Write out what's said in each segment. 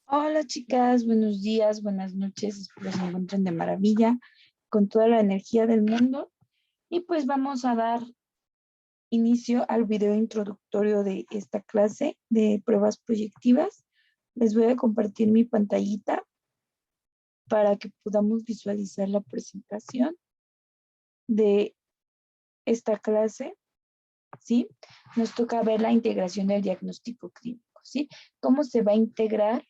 Hola chicas, buenos días, buenas noches, espero se encuentren de maravilla, con toda la energía del mundo. Y pues vamos a dar inicio al video introductorio de esta clase de pruebas proyectivas. Les voy a compartir mi pantallita para que podamos visualizar la presentación de esta clase, ¿sí? Nos toca ver la integración del diagnóstico clínico, ¿sí? ¿Cómo se va a integrar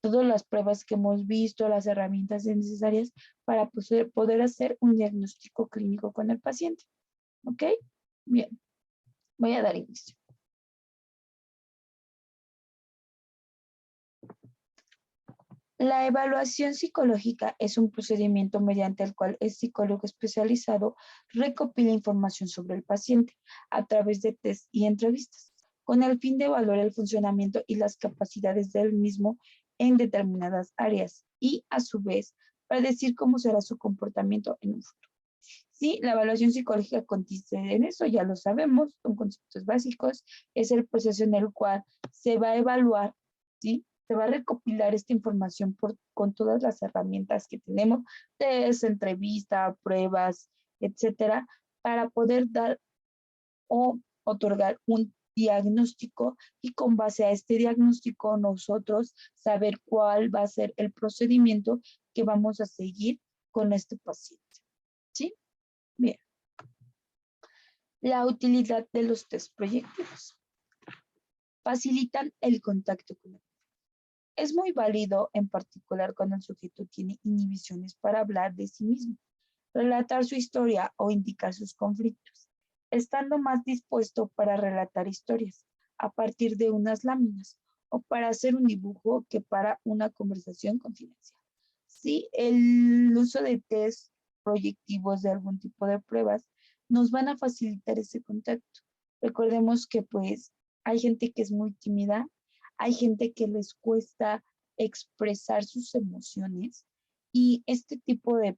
todas las pruebas que hemos visto, las herramientas necesarias para poder hacer un diagnóstico clínico con el paciente? ¿Ok? Bien, voy a dar inicio. La evaluación psicológica es un procedimiento mediante el cual el psicólogo especializado recopila información sobre el paciente a través de test y entrevistas, con el fin de evaluar el funcionamiento y las capacidades del mismo en determinadas áreas y, a su vez, predecir cómo será su comportamiento en un futuro. Sí, la evaluación psicológica consiste en eso, ya lo sabemos, son conceptos básicos, es el proceso en el cual se va a evaluar, ¿sí? Se va a recopilar esta información con todas las herramientas que tenemos, test, entrevista, pruebas, etcétera, para poder dar o otorgar un diagnóstico y con base a este diagnóstico nosotros saber cuál va a ser el procedimiento que vamos a seguir con este paciente, ¿sí? Bien. La utilidad de los test proyectivos. Facilitan el contacto con el. Es muy válido, en particular cuando el sujeto tiene inhibiciones para hablar de sí mismo, relatar su historia o indicar sus conflictos, estando más dispuesto para relatar historias a partir de unas láminas o para hacer un dibujo que para una conversación confidencial. Sí, el uso de test proyectivos de algún tipo de pruebas nos van a facilitar ese contacto. Recordemos que pues hay gente que es muy tímida, hay gente que les cuesta expresar sus emociones y este tipo de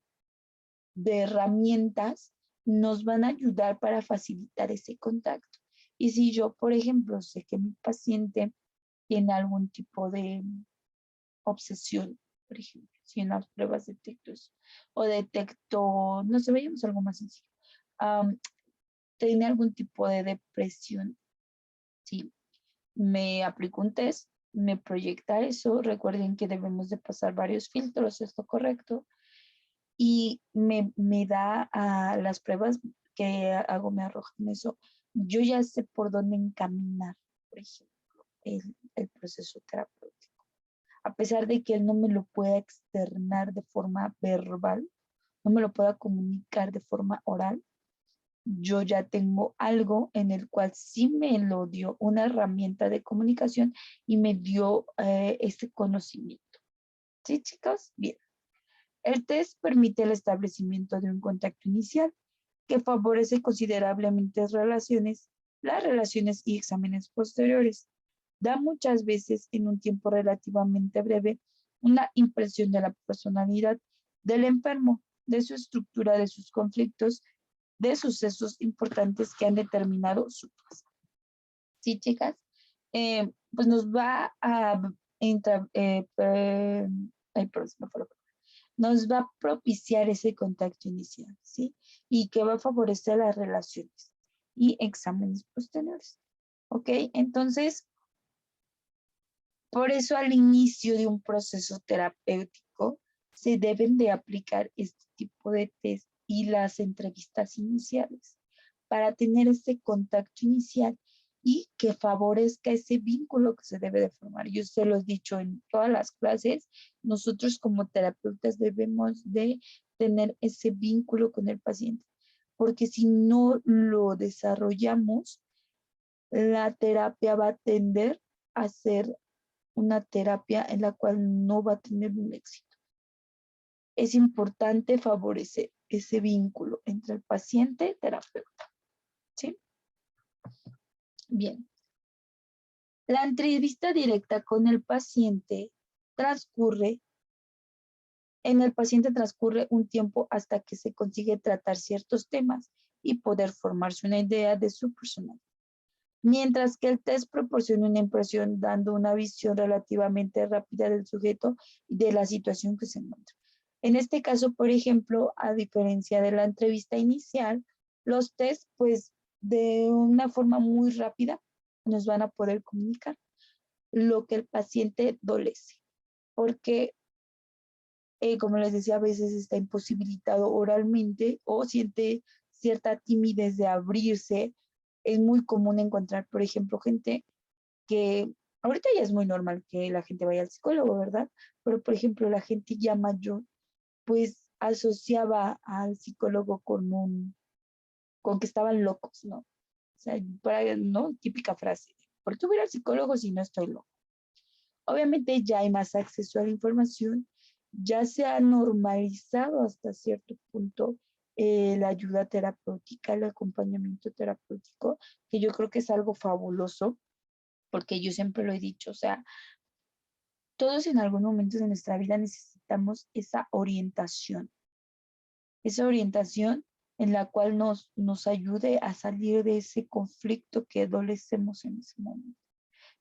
herramientas nos van a ayudar para facilitar ese contacto. Y si yo, por ejemplo, sé que mi paciente tiene algún tipo de obsesión, por ejemplo, si en las pruebas detecto eso, o detecto, no sé, veamos algo más sencillo, um, tiene algún tipo de depresión, ¿sí? Me aplico un test, me proyecta eso, recuerden que debemos de pasar varios filtros, ¿es lo correcto? Y me da a las pruebas que hago, me arrojan eso. Yo ya sé por dónde encaminar, por ejemplo, el proceso terapéutico. A pesar de que él no me lo pueda externar de forma verbal, no me lo pueda comunicar de forma oral, yo ya tengo algo en el cual sí me lo dio una herramienta de comunicación y me dio este conocimiento. ¿Sí, chicos? Bien. El test permite el establecimiento de un contacto inicial que favorece considerablemente las relaciones y exámenes posteriores. Da muchas veces en un tiempo relativamente breve una impresión de la personalidad del enfermo, de su estructura, de sus conflictos, de sucesos importantes que han determinado su pasado. ¿Sí, chicas? Pues nos va a entrar, ay, perdón, se me fue la palabra. Nos va a propiciar ese contacto inicial, ¿sí? Y que va a favorecer las relaciones y exámenes posteriores, ¿ok? Entonces, por eso al inicio de un proceso terapéutico se deben de aplicar este tipo de test y las entrevistas iniciales para tener ese contacto inicial y que favorezca ese vínculo que se debe de formar. Yo se lo he dicho en todas las clases, nosotros como terapeutas debemos de tener ese vínculo con el paciente, porque si no lo desarrollamos, la terapia va a tender a ser una terapia en la cual no va a tener un éxito. Es importante favorecer ese vínculo entre el paciente y terapeuta, ¿sí? Bien. La entrevista directa con el paciente transcurre, en el paciente transcurre un tiempo hasta que se consigue tratar ciertos temas y poder formarse una idea de su personalidad. mientras que el test proporciona una impresión dando una visión relativamente rápida del sujeto y de la situación que se encuentra. En este caso, por ejemplo, a diferencia de la entrevista inicial, los test, pues de una forma muy rápida, nos van a poder comunicar lo que el paciente dolece, porque, como les decía, a veces está imposibilitado oralmente o siente cierta timidez de abrirse. Es muy común encontrar, por ejemplo, gente que ahorita ya es muy normal que la gente vaya al psicólogo, ¿verdad? Pero, por ejemplo, la gente ya mayor, pues asociaba al psicólogo con que estaban locos, ¿no? O sea, ¿no? Típica frase, ¿por qué voy al psicólogo si no estoy loco? Obviamente ya hay más acceso a la información, ya se ha normalizado hasta cierto punto la ayuda terapéutica, el acompañamiento terapéutico, que yo creo que es algo fabuloso, porque yo siempre lo he dicho, o sea, todos en algún momento de nuestra vida necesitamos esa orientación en la cual nos ayude a salir de ese conflicto que adolecemos en ese momento.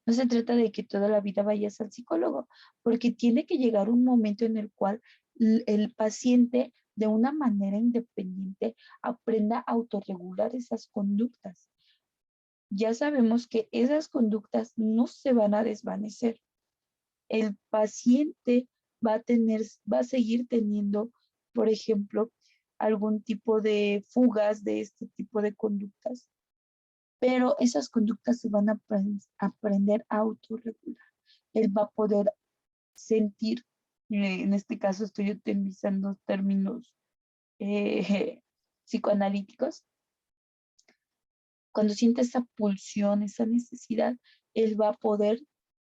No se trata de que toda la vida vayas al psicólogo, porque tiene que llegar un momento en el cual el paciente de una manera independiente aprenda a autorregular esas conductas. Ya sabemos que esas conductas no se van a desvanecer. El paciente va a seguir teniendo, por ejemplo, algún tipo de fugas de este tipo de conductas, pero esas conductas se van a aprender a autorregular. Él va a poder sentir, en este caso estoy utilizando términos eh, psicoanalíticos, cuando siente esa pulsión, esa necesidad, él va a poder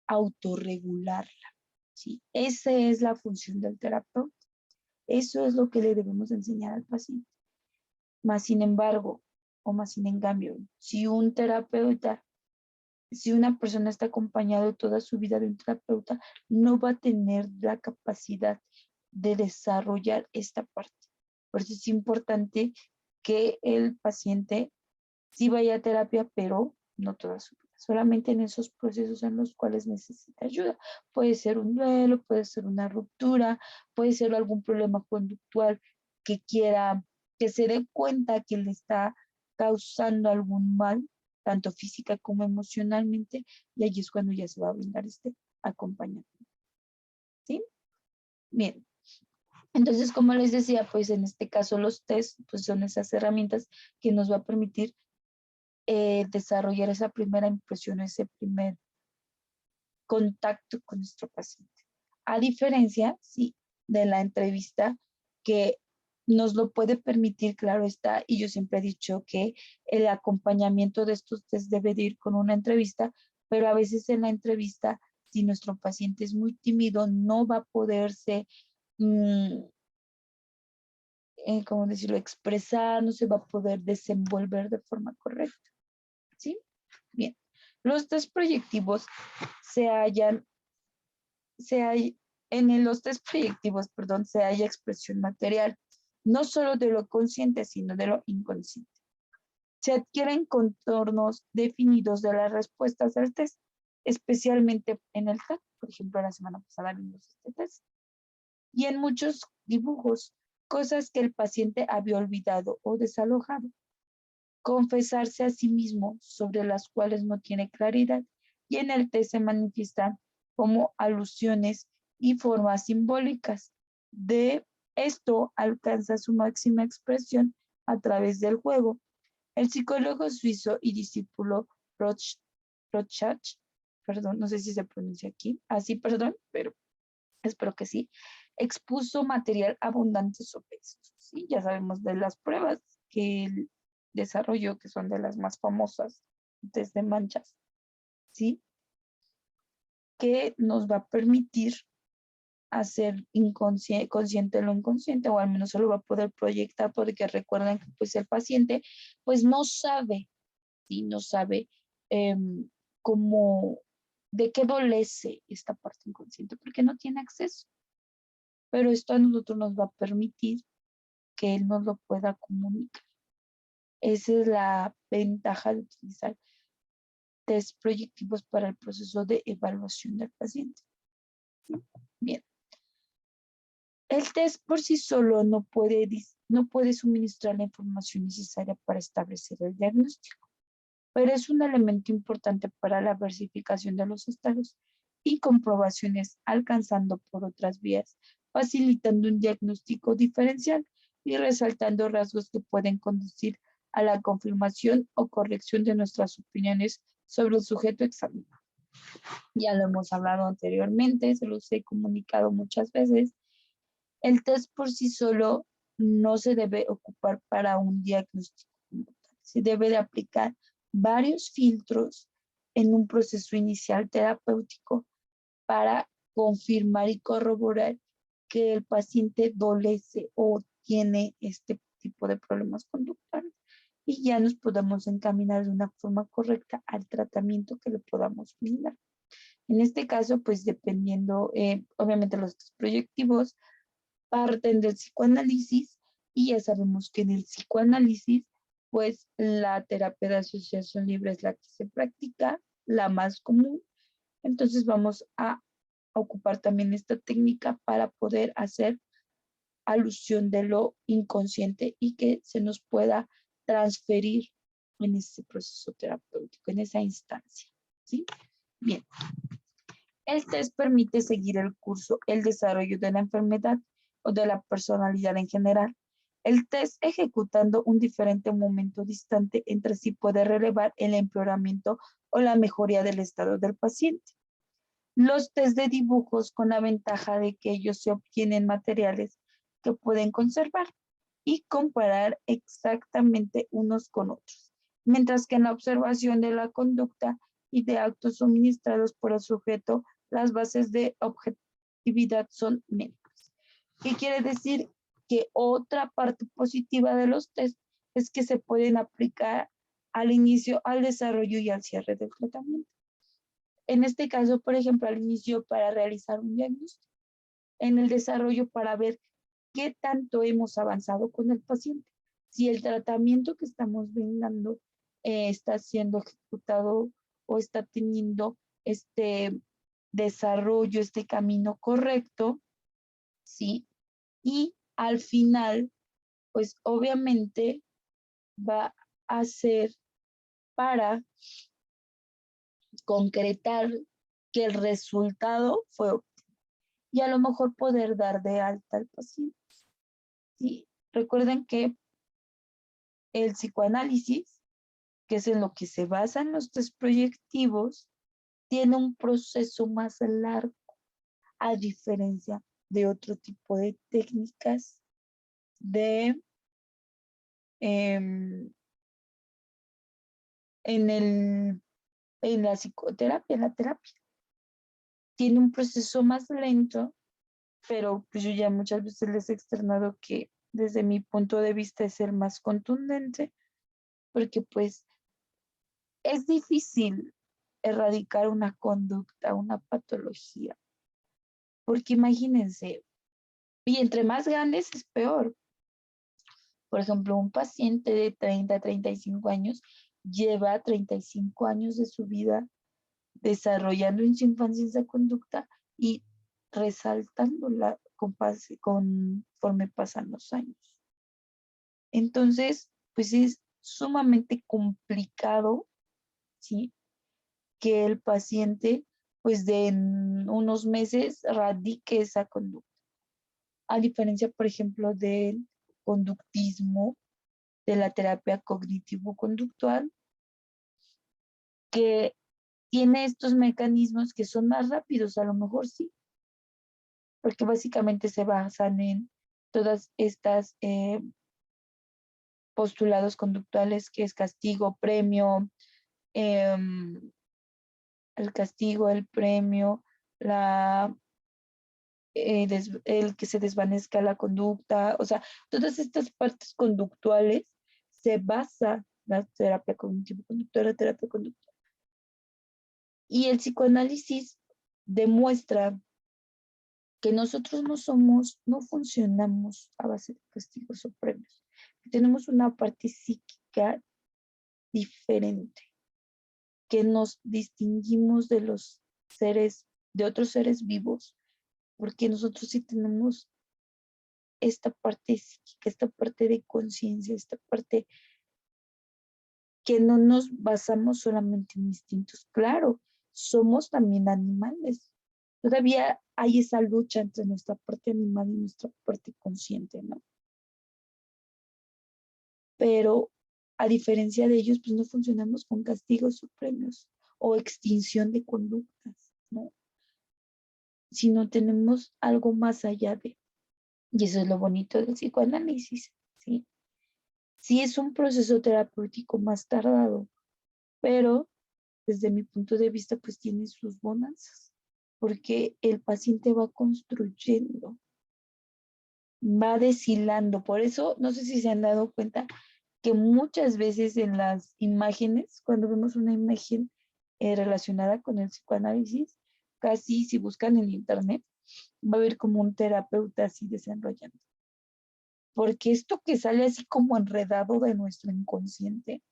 autorregularla. ¿Sí? Esa es la función del terapeuta. Eso es lo que le debemos enseñar al paciente. Más sin embargo, o más sin en cambio, si un terapeuta, si una persona está acompañada toda su vida de un terapeuta, no va a tener la capacidad de desarrollar esta parte. Por eso es importante que el paciente sí vaya a terapia, pero no toda su vida, solamente en esos procesos en los cuales necesita ayuda. Puede ser un duelo, puede ser una ruptura, puede ser algún problema conductual que quiera, que se dé cuenta que le está causando algún mal, tanto física como emocionalmente, y ahí es cuando ya se va a brindar este acompañamiento. ¿Sí? Bien. Entonces, como les decía, pues en este caso los test pues son esas herramientas que nos va a permitir desarrollar esa primera impresión, ese primer contacto con nuestro paciente. A diferencia, sí, de la entrevista que nos lo puede permitir, claro está, y yo siempre he dicho que el acompañamiento de estos test debe de ir con una entrevista, pero a veces en la entrevista, si nuestro paciente es muy tímido, no va a poderse, mm, ¿cómo decirlo?, expresar, no se va a poder desenvolver de forma correcta. ¿Sí? Bien. Los test proyectivos se hallan, en los test proyectivos, perdón, se halla expresión material, no solo de lo consciente, sino de lo inconsciente. Se adquieren contornos definidos de las respuestas al test, especialmente en el TAC, por ejemplo, la semana pasada vimos este test, y en muchos dibujos, cosas que el paciente había olvidado o desalojado, confesarse a sí mismo sobre las cuales no tiene claridad, y en el test se manifiestan como alusiones y formas simbólicas. De esto alcanza su máxima expresión a través del juego. El psicólogo suizo y discípulo Rorschach, perdón, no sé si se pronuncia aquí, así, perdón, pero espero que sí, expuso material abundante sobre eso. ¿Sí? Ya sabemos de las pruebas que él desarrolló, que son de las más famosas, desde manchas, ¿sí? Que nos va a permitir hacer consciente lo inconsciente, o al menos se lo va a poder proyectar, porque recuerden que pues el paciente pues no sabe, ¿sí? No sabe cómo, de qué adolece esta parte inconsciente, porque no tiene acceso. Pero esto a nosotros nos va a permitir que él nos lo pueda comunicar. Esa es la ventaja de utilizar test proyectivos para el proceso de evaluación del paciente. Bien. El test por sí solo no puede suministrar la información necesaria para establecer el diagnóstico, pero es un elemento importante para la versificación de los estados y comprobaciones, alcanzando por otras vías, facilitando un diagnóstico diferencial y resaltando rasgos que pueden conducir a la confirmación o corrección de nuestras opiniones sobre el sujeto examinado. Ya lo hemos hablado anteriormente, se los he comunicado muchas veces. El test por sí solo no se debe ocupar para un diagnóstico como tal. Se debe de aplicar varios filtros en un proceso inicial terapéutico para confirmar y corroborar que el paciente adolece o tiene este tipo de problemas conductuales y ya nos podamos encaminar de una forma correcta al tratamiento que le podamos brindar. En este caso, pues dependiendo, obviamente los test proyectivos parten del psicoanálisis y ya sabemos que en el psicoanálisis, pues la terapia de asociación libre es la que se practica, la más común. Entonces vamos a ocupar también esta técnica para poder hacer alusión de lo inconsciente y que se nos pueda transferir en ese proceso terapéutico, en esa instancia. ¿Sí? Bien. El test permite seguir el curso, el desarrollo de la enfermedad o de la personalidad en general. El test ejecutando un diferente momento distante entre sí puede relevar el empeoramiento o la mejoría del estado del paciente. Los test de dibujos con la ventaja de que ellos se obtienen materiales que pueden conservar y comparar exactamente unos con otros, mientras que en la observación de la conducta y de actos suministrados por el sujeto, las bases de objetividad son menos. ¿Qué quiere decir? Que otra parte positiva de los test es que se pueden aplicar al inicio, al desarrollo y al cierre del tratamiento. En este caso, por ejemplo, al inicio para realizar un diagnóstico, en el desarrollo para ver qué tanto hemos avanzado con el paciente, si el tratamiento que estamos brindando está siendo ejecutado o está teniendo este desarrollo, este camino correcto, ¿sí? Y al final, pues obviamente va a ser para concretar que el resultado fue óptimo y a lo mejor poder dar de alta al paciente. ¿Sí? Recuerden que el psicoanálisis, que es en lo que se basan los test proyectivos, tiene un proceso más largo, a diferencia de otro tipo de técnicas de em, en la psicoterapia, en la terapia. Tiene un proceso más lento, pero pues yo ya muchas veces les he externado que desde mi punto de vista es el más contundente, porque pues es difícil erradicar una conducta, una patología, porque imagínense, y entre más grandes es peor. Por ejemplo, un paciente de 30 a 35 años lleva 35 años de su vida desarrollando en su infancia esa conducta y resaltándola conforme pasan los años. Entonces, pues es sumamente complicado, ¿sí? Que el paciente, pues de en unos meses radique esa conducta. A diferencia, por ejemplo, del conductismo, de la terapia cognitivo-conductual, que tiene estos mecanismos que son más rápidos, a lo mejor sí, porque básicamente se basan en todas estas postulados conductuales que es castigo, premio, el castigo, el premio, la, el que se desvanezca la conducta, o sea, todas estas partes conductuales se basa la terapia cognitivo-conductual, la terapia conductual. Y el psicoanálisis demuestra que nosotros no funcionamos a base de castigos o premios. Tenemos una parte psíquica diferente. que nos distinguimos de los seres, de otros seres vivos, porque nosotros sí tenemos esta parte psíquica, esta parte de conciencia, esta parte que no nos basamos solamente en instintos. Claro, somos también animales. Todavía hay esa lucha entre nuestra parte animal y nuestra parte consciente, ¿no? Pero a diferencia de ellos, pues no funcionamos con castigos o premios o extinción de conductas, ¿no? Sino tenemos algo más allá de, y eso es lo bonito del psicoanálisis, ¿sí? Sí es un proceso terapéutico más tardado, pero desde mi punto de vista, pues tiene sus bonanzas, porque el paciente va construyendo, va deshilando. Por eso, no sé si se han dado cuenta que muchas veces en las imágenes, cuando vemos una imagen relacionada con el psicoanálisis, casi si buscan en internet, va a ver como un terapeuta así desenrollando. Porque esto que sale así como enredado de nuestro inconsciente,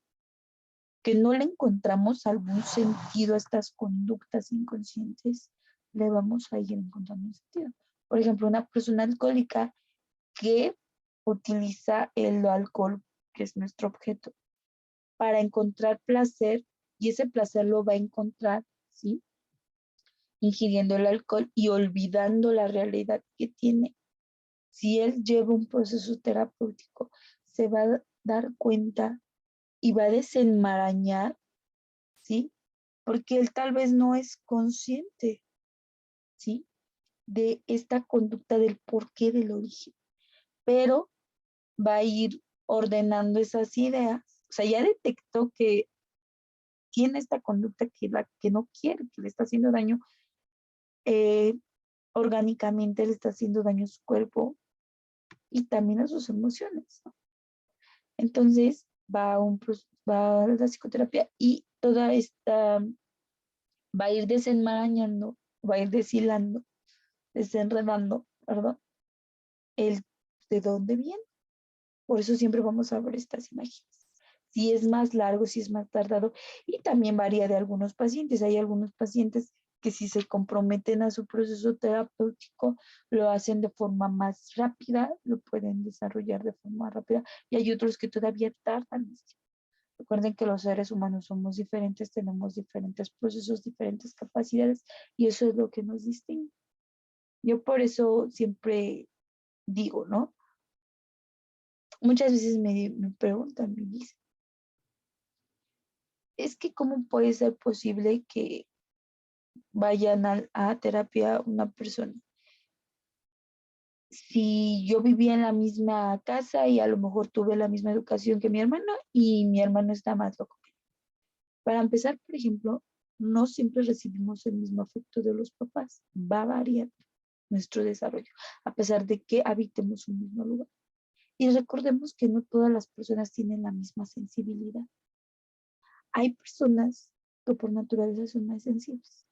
que no le encontramos algún sentido a estas conductas inconscientes, le vamos a ir encontrando un sentido. Por ejemplo, una persona alcohólica que utiliza el alcohol, que es nuestro objeto, para encontrar placer, y ese placer lo va a encontrar, ¿sí? Ingiriendo el alcohol y olvidando la realidad que tiene. Si él lleva un proceso terapéutico, se va a dar cuenta y va a desenmarañar, ¿sí? Porque él tal vez no es consciente, ¿sí? De esta conducta del porqué del origen, pero va a ir ordenando esas ideas. O sea, ya detectó que tiene esta conducta que no quiere, que le está haciendo daño, eh, orgánicamente le está haciendo daño a su cuerpo y también a sus emociones, ¿no? Entonces va a la psicoterapia y toda esta va a ir desenmarañando, va a ir deshilando, desenredando, perdón, el de dónde viene. Por eso siempre vamos a ver estas imágenes. Si es más largo, si es más tardado, y también varía de algunos pacientes. Hay algunos pacientes que si se comprometen a su proceso terapéutico, lo hacen de forma más rápida, lo pueden desarrollar de forma rápida, y hay otros que todavía tardan. Recuerden que los seres humanos somos diferentes, tenemos diferentes procesos, diferentes capacidades, y eso es lo que nos distingue. Yo por eso siempre digo, ¿no? Muchas veces me preguntan, me dicen, es que cómo puede ser posible que vayan a terapia una persona si yo vivía en la misma casa y a lo mejor tuve la misma educación que mi hermano y mi hermano está más loco. Para empezar, por ejemplo, no siempre recibimos el mismo afecto de los papás, va a variar nuestro desarrollo, a pesar de que habitemos un mismo lugar. Y recordemos que no todas las personas tienen la misma sensibilidad. Hay personas que por naturaleza son más sensibles.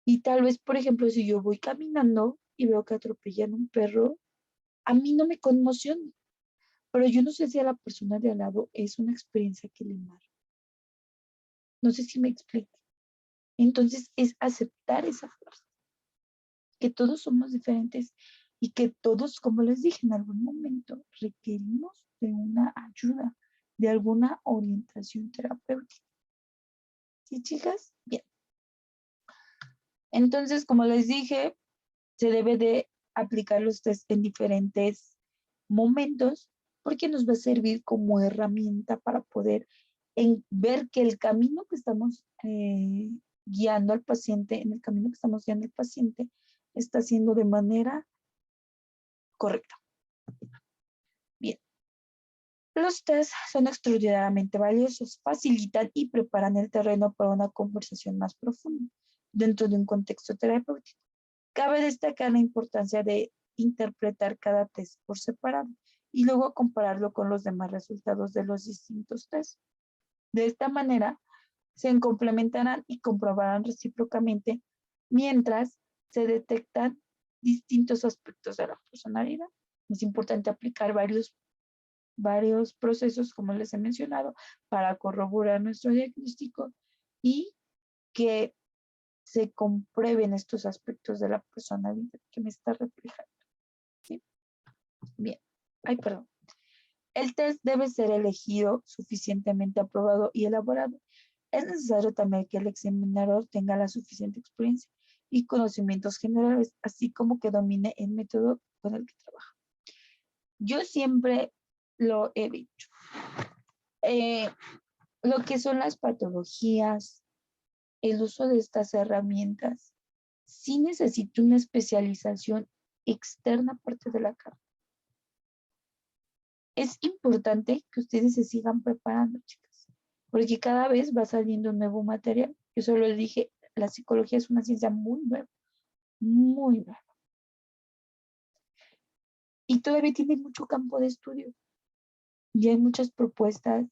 Y tal vez, por ejemplo, si yo voy caminando y veo que atropellan un perro, a mí no me conmociona, pero yo no sé si a la persona de al lado es una experiencia que le marca. No sé si me explico. Entonces es aceptar esa fuerza, que todos somos diferentes y que todos, como les dije en algún momento, requerimos de una ayuda, de alguna orientación terapéutica. ¿Sí, chicas? Bien. Entonces, como les dije, se debe de aplicar los test en diferentes momentos porque nos va a servir como herramienta para poder ver que el camino que estamos guiando al paciente, en el camino que estamos guiando al paciente, está haciendo de manera correcta. Bien. Los test son extraordinariamente valiosos, facilitan y preparan el terreno para una conversación más profunda dentro de un contexto terapéutico. Cabe destacar la importancia de interpretar cada test por separado y luego compararlo con los demás resultados de los distintos tests. De esta manera, se complementarán y comprobarán recíprocamente mientras se detectan distintos aspectos de la personalidad. Es importante aplicar varios procesos, como les he mencionado, para corroborar nuestro diagnóstico y que se comprueben estos aspectos de la personalidad que me está reflejando. ¿Sí? Bien. Ay, perdón. El test debe ser elegido, suficientemente aprobado y elaborado. Es necesario también que el examinador tenga la suficiente experiencia y conocimientos generales, así como que domine el método con el que trabaja. Yo siempre lo he dicho. Lo que son las patologías, el uso de estas herramientas, sí necesita una especialización externa aparte de la carrera. Es importante que ustedes se sigan preparando, chicas, porque cada vez va saliendo un nuevo material. Yo solo les dije, la psicología es una ciencia muy nueva. Y todavía tiene mucho campo de estudio. Y hay muchas propuestas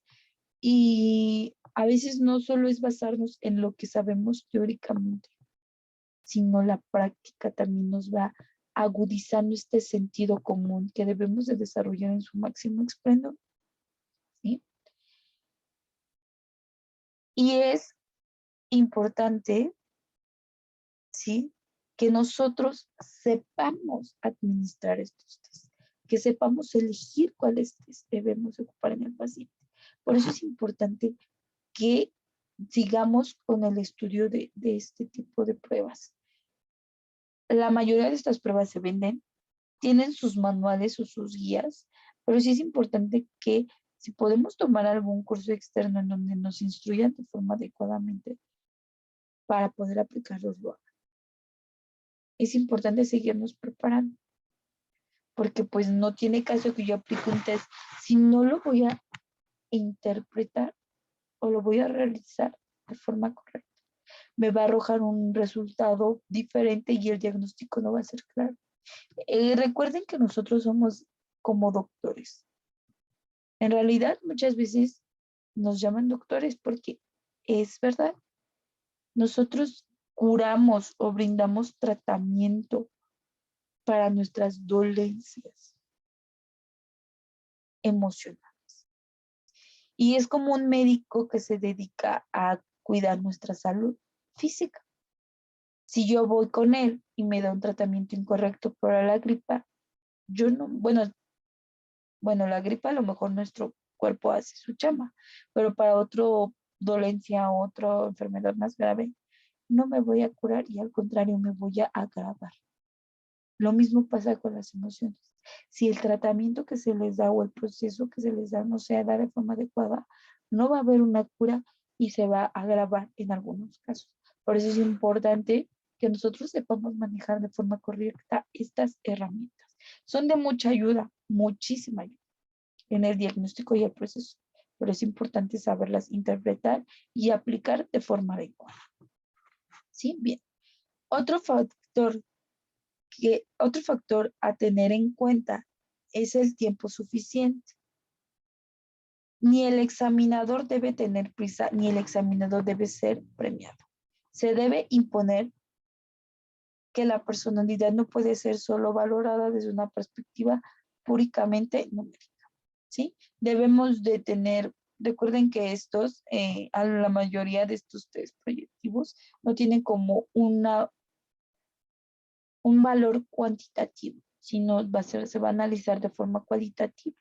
y a veces no solo es basarnos en lo que sabemos teóricamente, sino la práctica también nos va agudizando este sentido común que debemos de desarrollar en su máximo esplendor, ¿sí? Y es importante, ¿sí? Que nosotros sepamos administrar estos test, que sepamos elegir cuáles test debemos ocupar en el paciente. Por eso es importante que sigamos con el estudio de este tipo de pruebas. La mayoría de estas pruebas se venden, tienen sus manuales o sus guías, pero sí es importante que si podemos tomar algún curso externo en donde nos instruyan de forma adecuadamente para poder aplicarlos, lo hagan. Es importante seguirnos preparando, porque pues no tiene caso que yo aplique un test si no lo voy a interpretar o lo voy a realizar de forma correcta. Me va a arrojar un resultado diferente y el diagnóstico no va a ser claro. Recuerden que nosotros somos como doctores. En realidad, muchas veces nos llaman doctores porque es verdad. Nosotros curamos o brindamos tratamiento para nuestras dolencias emocionales. Y es como un médico que se dedica a cuidar nuestra salud física. Si yo voy con él y me da un tratamiento incorrecto para la gripa, yo no, bueno, la gripa a lo mejor nuestro cuerpo hace su chamba, pero para otra dolencia o otra enfermedad más grave, no me voy a curar y al contrario me voy a agravar. Lo mismo pasa con las emociones. Si el tratamiento que se les da o el proceso que se les da no se da de forma adecuada, no va a haber una cura y se va a agravar en algunos casos. Por eso es importante que nosotros sepamos manejar de forma correcta estas herramientas. Son de mucha ayuda, muchísima ayuda en el diagnóstico y el proceso, pero es importante saberlas interpretar y aplicar de forma adecuada. ¿Sí? Bien. Otro factor a tener en cuenta es el tiempo suficiente. Ni el examinador debe tener prisa, ni el examinador debe ser premiado. Se debe imponer que la personalidad no puede ser solo valorada desde una perspectiva púricamente numérica, ¿sí? Debemos de tener, recuerden que a la mayoría de estos test proyectivos no tienen como un valor cuantitativo, sino se va a analizar de forma cualitativa.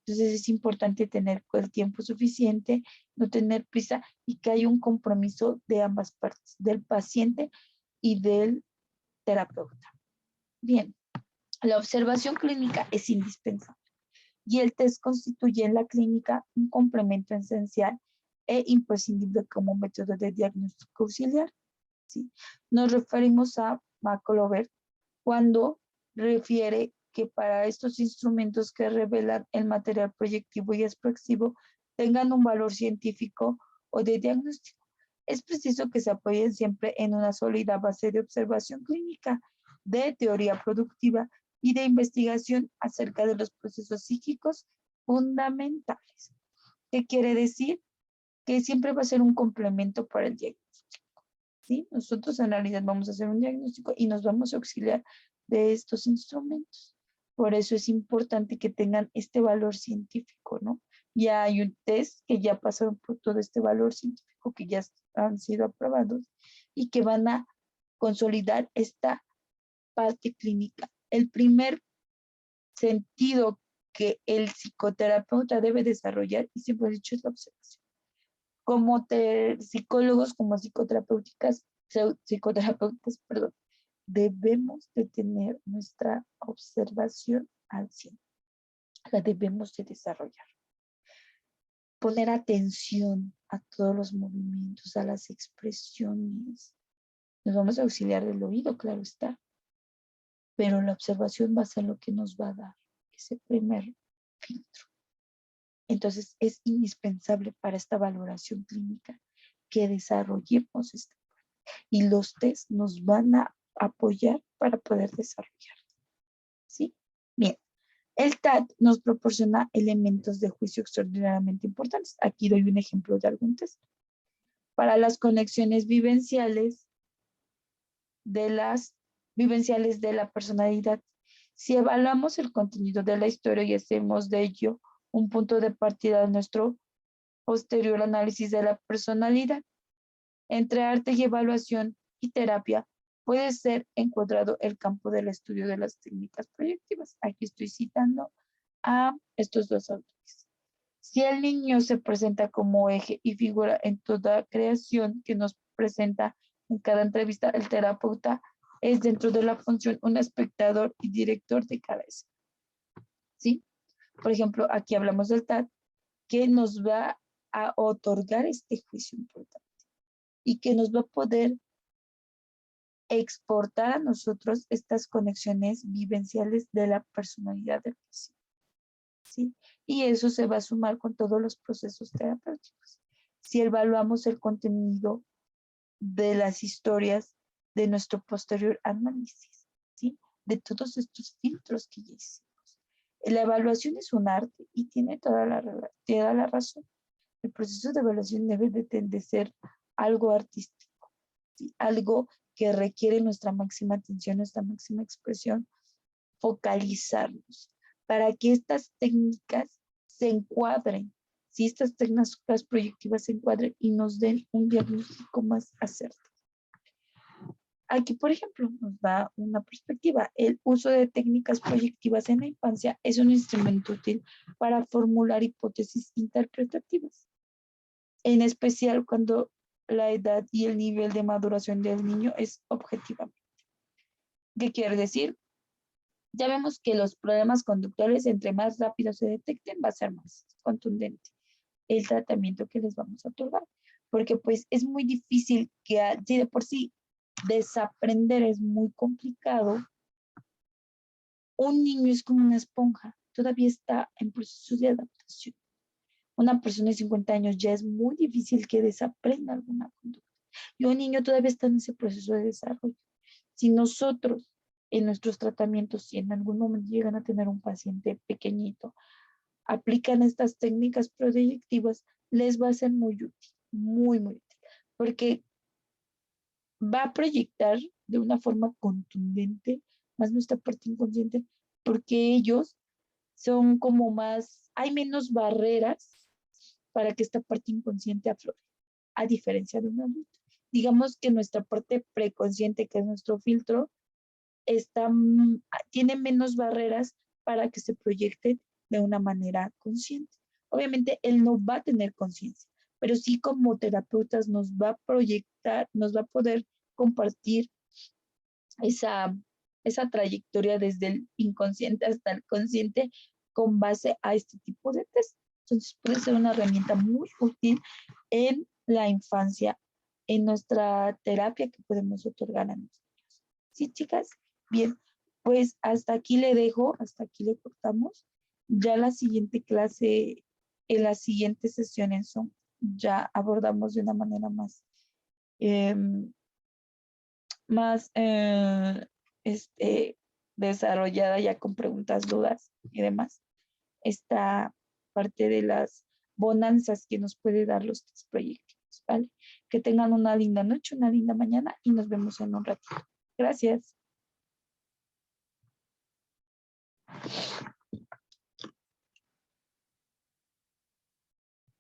Entonces es importante tener el tiempo suficiente, no tener prisa y que haya un compromiso de ambas partes, del paciente y del terapeuta. Bien, la observación clínica es indispensable y el test constituye en la clínica un complemento esencial e imprescindible como método de diagnóstico auxiliar. ¿Sí? Nos referimos a McClover cuando refiere que para estos instrumentos que revelan el material proyectivo y expresivo tengan un valor científico o de diagnóstico. Es preciso que se apoyen siempre en una sólida base de observación clínica, de teoría productiva y de investigación acerca de los procesos psíquicos fundamentales. ¿Qué quiere decir? Que siempre va a ser un complemento para el diagnóstico. ¿Sí? Nosotros en realidad vamos a hacer un diagnóstico y nos vamos a auxiliar de estos instrumentos. Por eso es importante que tengan este valor científico, ¿no? Ya hay un test que ya pasaron por todo este valor científico, que ya han sido aprobados y que van a consolidar esta parte clínica. El primer sentido que el psicoterapeuta debe desarrollar, y siempre he dicho, es la observación. Como psicólogos, como psicoterapeutas, perdón, debemos de tener nuestra observación al 100. La debemos de desarrollar. Poner atención a todos los movimientos, a las expresiones. Nos vamos a auxiliar del oído, claro está, pero la observación va a ser lo que nos va a dar ese primer filtro. Entonces es indispensable para esta valoración clínica que desarrollemos esta parte. Y los test nos van a apoyar para poder desarrollar. ¿Sí? Bien. El TAT nos proporciona elementos de juicio extraordinariamente importantes. Aquí doy un ejemplo de algún test. Para las conexiones vivenciales de la personalidad, si evaluamos el contenido de la historia y hacemos de ello un punto de partida de nuestro posterior análisis de la personalidad, entre arte y evaluación y terapia, puede ser encuadrado el campo del estudio de las técnicas proyectivas. Aquí estoy citando a estos dos autores. Si el niño se presenta como eje y figura en toda creación que nos presenta en cada entrevista, el terapeuta es dentro de la función un espectador y director de cada escena. ¿Sí? Por ejemplo, aquí hablamos del TAT, que nos va a otorgar este juicio importante y que nos va a poder exportar a nosotros estas conexiones vivenciales de la personalidad del paciente. ¿Sí? Y eso se va a sumar con todos los procesos terapéuticos. Si evaluamos el contenido de las historias de nuestro posterior análisis, ¿sí? De todos estos filtros que ya hicimos. La evaluación es un arte y tiene toda la razón. El proceso de evaluación debe de ser algo artístico, ¿sí? Algo que requiere nuestra máxima atención, nuestra máxima expresión, focalizarnos para que estas técnicas se encuadren, si estas técnicas proyectivas se encuadren y nos den un diagnóstico más acertado. Aquí, por ejemplo, nos da una perspectiva. El uso de técnicas proyectivas en la infancia es un instrumento útil para formular hipótesis interpretativas, en especial cuando la edad y el nivel de maduración del niño es objetivamente. ¿Qué quiere decir? Ya vemos que los problemas conductuales, entre más rápido se detecten, va a ser más contundente el tratamiento que les vamos a otorgar. Porque pues es muy difícil que, si de por sí desaprender es muy complicado, un niño es como una esponja, todavía está en proceso de adaptación. Una persona de 50 años ya es muy difícil que desaprenda alguna conducta. Y un niño todavía está en ese proceso de desarrollo. Si nosotros en nuestros tratamientos, si en algún momento llegan a tener un paciente pequeñito, aplican estas técnicas proyectivas, les va a ser muy útil, muy, muy útil, porque va a proyectar de una forma contundente más nuestra parte inconsciente, porque ellos son como más, hay menos barreras para que esta parte inconsciente aflore, a diferencia de un adulto. Digamos que nuestra parte preconsciente, que es nuestro filtro, tiene menos barreras para que se proyecte de una manera consciente. Obviamente él no va a tener conciencia, pero sí como terapeutas nos va a proyectar, nos va a poder compartir esa, esa trayectoria desde el inconsciente hasta el consciente con base a este tipo de test. Entonces puede ser una herramienta muy útil en la infancia, en nuestra terapia que podemos otorgar a nosotros. ¿Sí, chicas? Bien, pues hasta aquí le dejo, hasta aquí le cortamos. Ya la siguiente clase, en las siguientes sesiones ya abordamos de una manera más desarrollada, ya con preguntas, dudas y demás, esta parte de las bonanzas que nos puede dar los test proyectos, ¿vale? Que tengan una linda noche, una linda mañana y nos vemos en un ratito. Gracias.